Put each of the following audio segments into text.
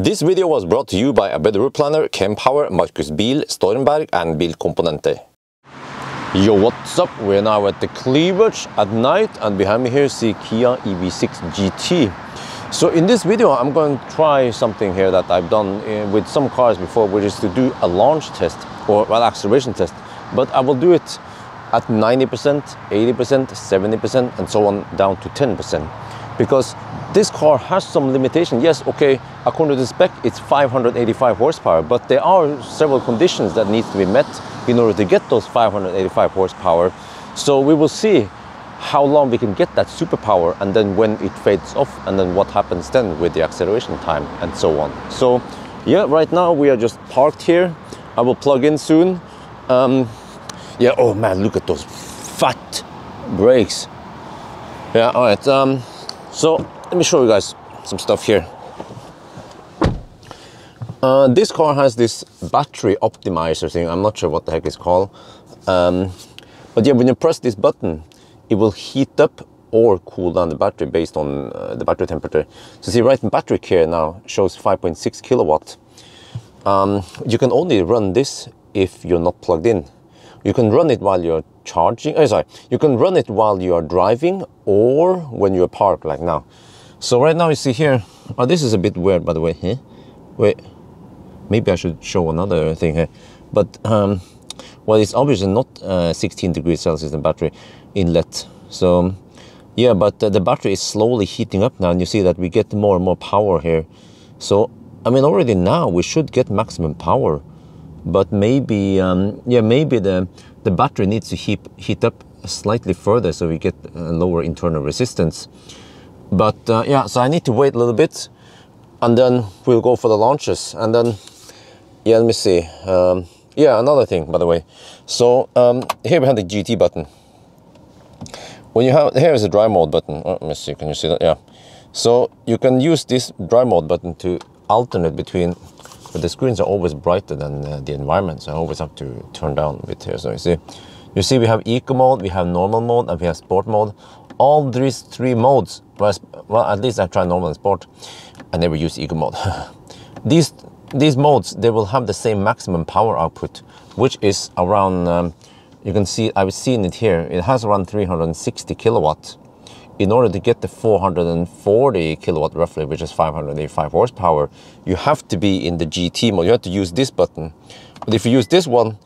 This video was brought to you by ABRP planner, Kempower, Markus Bil, Stormberg and Bilkomponenter. Yo, what's up? We're now at the cleavage at night and behind me here is the Kia EV6 GT. So in this video I'm going to try something here that I've done with some cars before, which is to do a launch test or well, acceleration test, but I will do it at 90%, 80%, 70% and so on down to 10%. Because this car has some limitation. Yes, okay, according to the spec, it's 585 horsepower, but there are several conditions that need to be met in order to get those 585 horsepower. So we will see how long we can get that superpower and then when it fades off and then what happens then with the acceleration time and so on. So yeah, right now we are just parked here. I will plug in soon. Yeah, oh man, look at those fat brakes. Yeah, all right. So let me show you guys some stuff here. This car has this battery optimizer thing. I'm not sure what the heck it's called. But yeah, when you press this button, it will heat up or cool down the battery based on the battery temperature. So see, right in battery care now shows 5.6 kilowatt. You can only run this if you're not plugged in. You can run it while you're charging. You can run it while you are driving or when you're parked like now. So right now you see here, oh, this is a bit weird by the way. Huh? Wait, maybe I should show another thing here. But well, it's obviously not 16 degrees Celsius the battery inlet. So yeah, but the battery is slowly heating up now, and you see that we get more and more power here. So I mean, already now we should get maximum power. But maybe, yeah, maybe the battery needs to heat up slightly further so we get a lower internal resistance. But yeah, so I need to wait a little bit and then we'll go for the launches. And then, yeah, let me see. Yeah, another thing, by the way. So here we have the GT button. When you have, here is a dry mode button. Oh, let me see, can you see that? Yeah. So you can use this dry mode button to alternate between. But the screens are always brighter than the environment, so I always have to turn down a bit here. So you see we have eco mode, we have normal mode, and we have sport mode. All these three modes, well, at least I try normal and sport. I never use eco mode. These modes, they will have the same maximum power output, which is around, you can see, I've seen it here, it has around 360 kilowatts. In order to get the 440 kilowatt roughly, which is 585 horsepower, you have to be in the GT mode. You have to use this button. But if you use this one,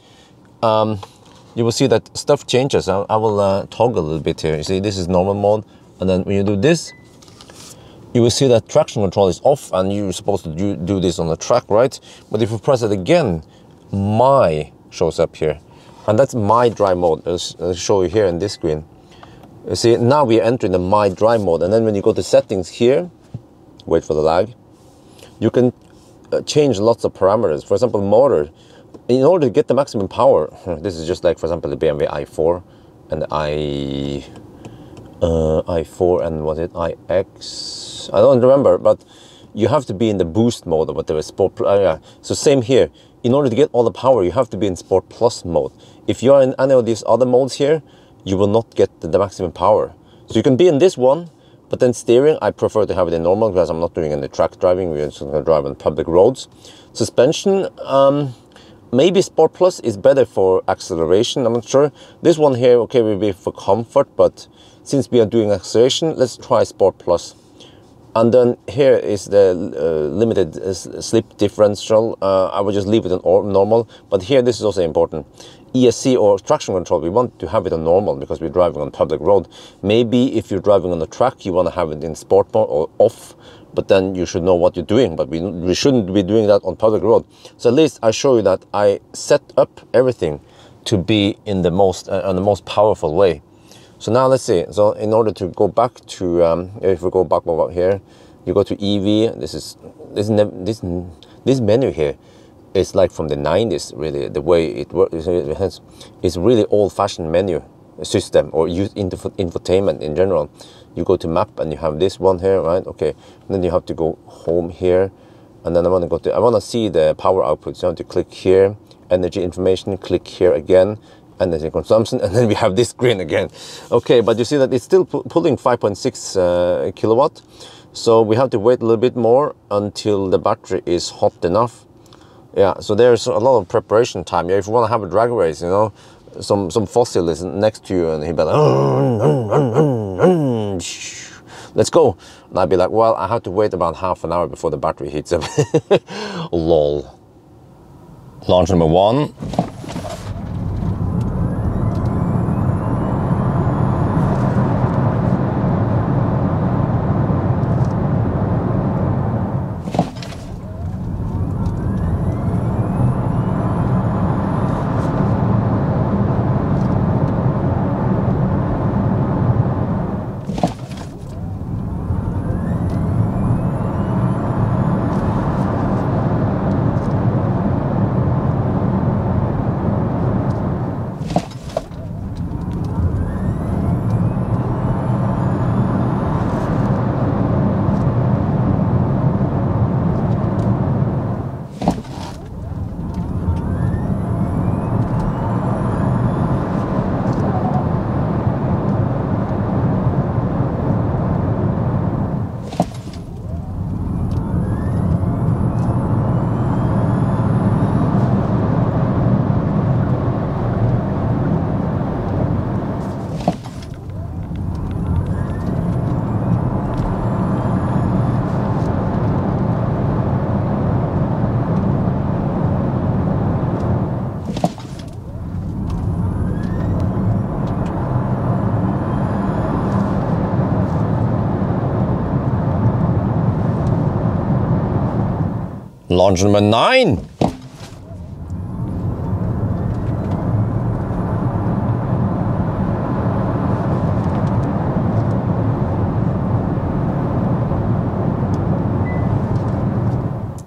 you will see that stuff changes. I will toggle a little bit here. You see, this is normal mode. And then when you do this, you will see that traction control is off and you're supposed to do this on the track, right? But if you press it again, my shows up here. And that's my dry mode. I'll show you here in this screen. You see, now we are entering the My Drive mode, and then when you go to settings here, wait for the lag, you can change lots of parameters. For example, motor. In order to get the maximum power, this is just like, for example, the BMW i4 and i4 and what is it, iX? I don't remember, but you have to be in the boost mode or whatever, sport. Yeah. So same here. In order to get all the power, you have to be in Sport Plus mode. If you are in any of these other modes here, you will not get the maximum power. So you can be in this one, but then steering, I prefer to have it in normal because I'm not doing any track driving. We're just going to drive on public roads. Suspension, maybe Sport Plus is better for acceleration. I'm not sure. This one here, okay, will be for comfort, but since we are doing acceleration, let's try Sport Plus. And then here is the limited slip differential. I will just leave it on normal, but here this is also important. ESC or traction control, we want to have it on normal because we're driving on public road. Maybe if you're driving on the track, you want to have it in sport mode or off, but then you should know what you're doing. But we shouldn't be doing that on public road. So at least I show you that I set up everything to be in the most on the most powerful way. So now let's see. So in order to go back to, if we go back over here, you go to EV. This menu here. It's like from the 90s, really, the way it works. It's really old-fashioned menu system or use infotainment in general. You go to map and you have this one here, right? Okay, and then you have to go home here, and then I want to see the power output. So I want to click here, energy information, click here again, energy consumption, and then we have this screen again. Okay, but you see that it's still pulling 5.6 kilowatt. So we have to wait a little bit more until the battery is hot enough. Yeah, so there's a lot of preparation time. Yeah, if you want to have a drag race, you know, some fossil is next to you and he'd be like, let's go. And I'd be like, well, I have to wait about half an hour before the battery heats up. Lol. Launch number 1. Launch number 9.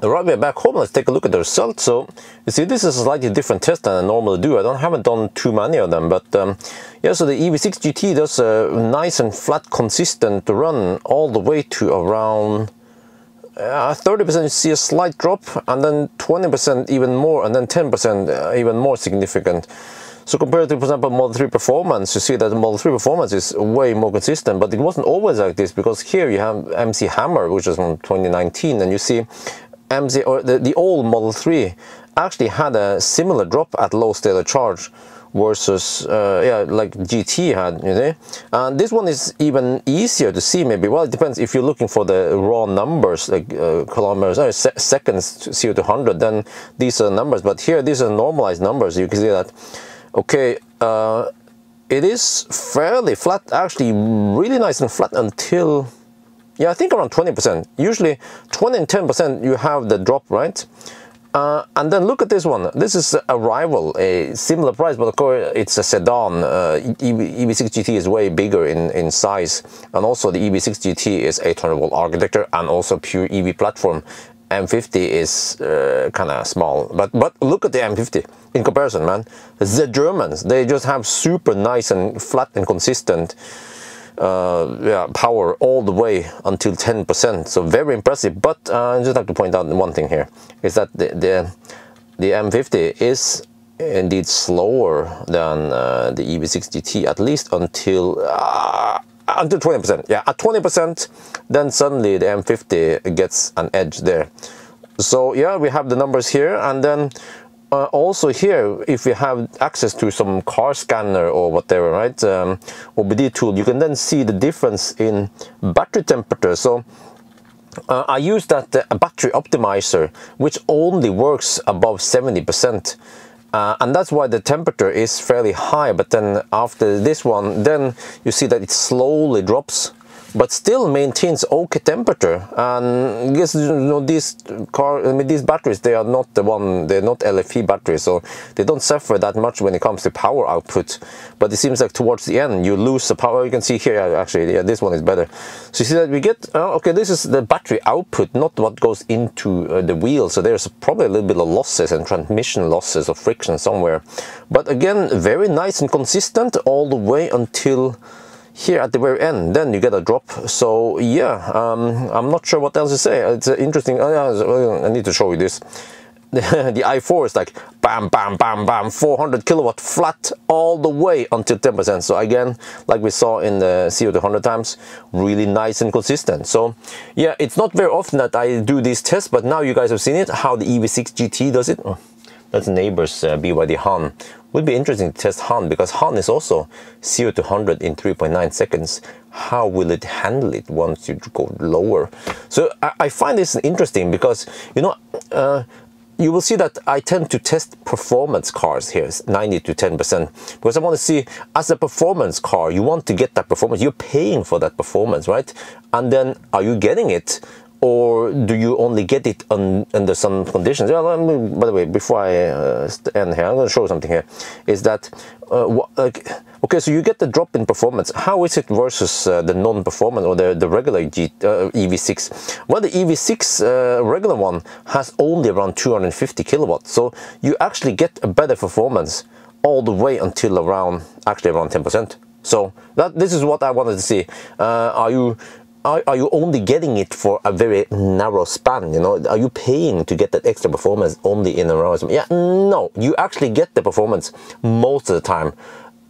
Right, we're back home. Let's take a look at the results. So you see, this is a slightly different test than I normally do. Haven't done too many of them, but yeah. So the EV6 GT does a nice and flat, consistent run all the way to around 30%. You see a slight drop, and then 20% even more, and then 10% even more significant. So compared to, for example, Model 3 Performance, you see that the Model 3 Performance is way more consistent, but it wasn't always like this, because here you have MC Hammer, which is from 2019, and you see MC, or the old Model 3 actually had a similar drop at low state of charge versus yeah, like GT had, you know. And this one is even easier to see, maybe. Well, it depends if you're looking for the raw numbers, like kilometers or seconds 0 to 100, then these are numbers. But here these are normalized numbers. You can see that, okay, it is fairly flat, actually really nice and flat until, yeah, I think around 20%. Usually 20 and 10% you have the drop, right? And then look at this one. This is a rival, a similar price, but of course it's a sedan. EV6 GT is way bigger in size, and also the EV6 GT is 800 volt architecture and also pure EV platform. M50 is kind of small, but look at the M50 in comparison, man. The Germans, they just have super nice and flat and consistent yeah, power all the way until 10%. So very impressive. But I just have to point out one thing here, is that the M50 is indeed slower than the EV6 GT, at least until 20%. Yeah, at 20%, then suddenly the M50 gets an edge there. So yeah, we have the numbers here, and then also here, if you have access to some car scanner or whatever, right, OBD tool, you can then see the difference in battery temperature. So I use that battery optimizer, which only works above 70%. And that's why the temperature is fairly high. But then after this one, then you see that it slowly drops, but still maintains okay temperature. And I guess, you know, these batteries, they are not they're not LFP batteries, so they don't suffer that much when it comes to power output. But it seems like towards the end you lose the power. You can see here, actually, yeah, this one is better. So you see that we get okay, this is the battery output, not what goes into the wheel. So there's probably a little bit of losses and transmission losses or friction somewhere. But again, very nice and consistent all the way until here at the very end. Then you get a drop. So yeah, I'm not sure what else to say. It's interesting. I need to show you this. the i4 is like bam, bam, bam, bam, 400 kilowatt flat all the way until 10%. So again, like we saw in the 0 to 100 times, really nice and consistent. So yeah, it's not very often that I do these tests, but now you guys have seen it, how the EV6 GT does it. Oh, that's neighbor's BYD Han. Would be interesting to test Han, because Han is also 0 to 100 in 3.9 seconds. How will it handle it once you go lower? So I find this interesting because, you know, you will see that I tend to test performance cars here, 90 to 10%, because I want to see, as a performance car, you want to get that performance. You're paying for that performance, right? And then, are you getting it? Or do you only get it under some conditions? Yeah, by the way, before I end here, I'm going to show something here. Is that, okay, so you get the drop in performance. How is it versus the non-performance or the regular EV6? Well, the EV6 regular one has only around 250 kilowatts. So you actually get a better performance all the way until around 10%. So this is what I wanted to see. Are you only getting it for a very narrow span? You know, are you paying to get that extra performance only in a narrow span? Yeah, no, you actually get the performance most of the time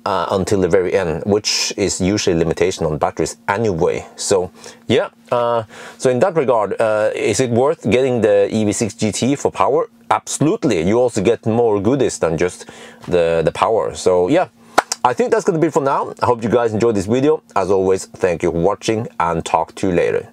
until the very end, which is usually a limitation on batteries anyway. So yeah, so in that regard, is it worth getting the EV6 GT for power? Absolutely. You also get more goodies than just the power. So yeah, I think that's going to be it for now. I hope you guys enjoyed this video. As always, thank you for watching and talk to you later.